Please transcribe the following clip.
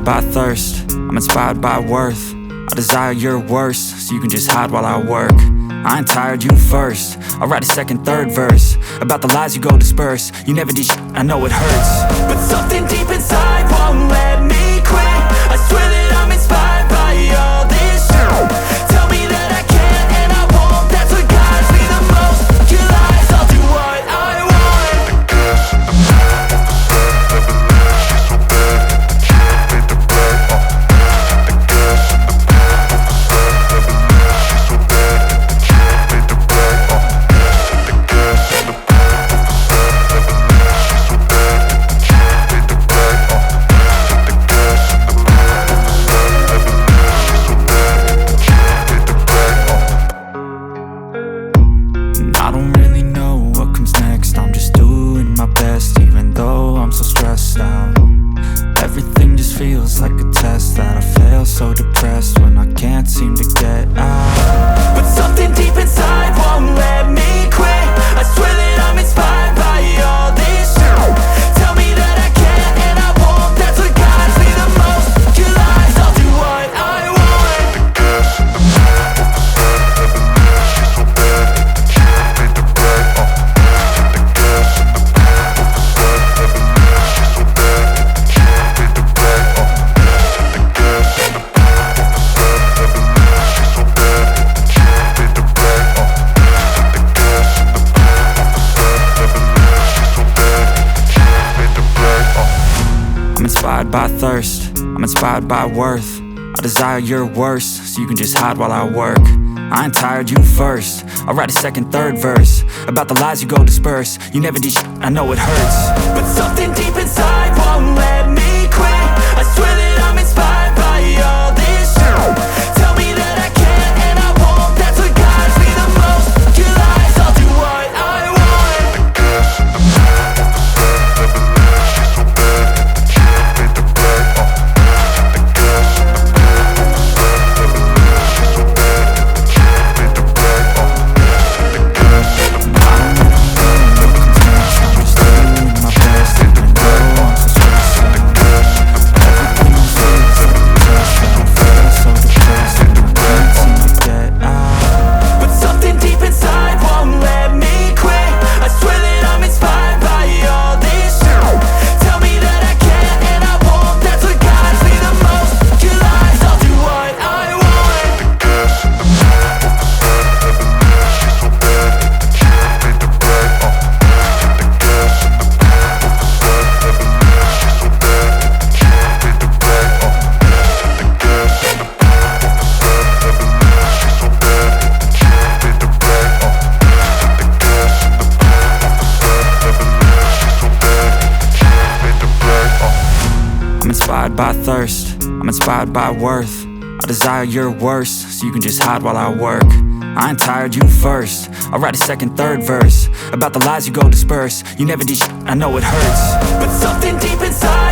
inspired by thirst, I'm inspired by worth. I desire your worst, so you can just hide while I work. I ain't tired, you first. I'll write a second, third verse about the lies you go disperse. You never did shit, I know it hurts, but something deep inside won't let me quit. I swear that I'm inspired by all this shit. Tell me that I can and I won't. That's what guides me the most. Your lies, I'll do what I want. I don't really know what comes next. I'm just doing my best, even though I'm so stressed out. Everything just feels like a test that I fail, so depressed when I can't seem to get out. But something deep inside won't let me quit. I swear that I'm inspired by all this shit. Tell me that I can and I won't. That's what guides me the most. Your lies, I'll do what I want. I'm inspired by thirst, I'm inspired by worth. I desire your worst, so you can just hide while I work. I ain't tired, you first. I'll write a second, third verse about the lies you go disperse. You never did shit, I know it hurts, but something deep inside won't let me quit. I swear that I'm inspired by all this shit. Tell me that I can and I won't. That's what guides me the most. Your lies, I'll do what I want. I'm inspired by thirst, I'm inspired by worth. I desire your worst, so you can just hide while I work. I ain't tired, you first. I'll write a second, third verse about the lies you go disperse. You never did shit, I know it hurts, but something deep inside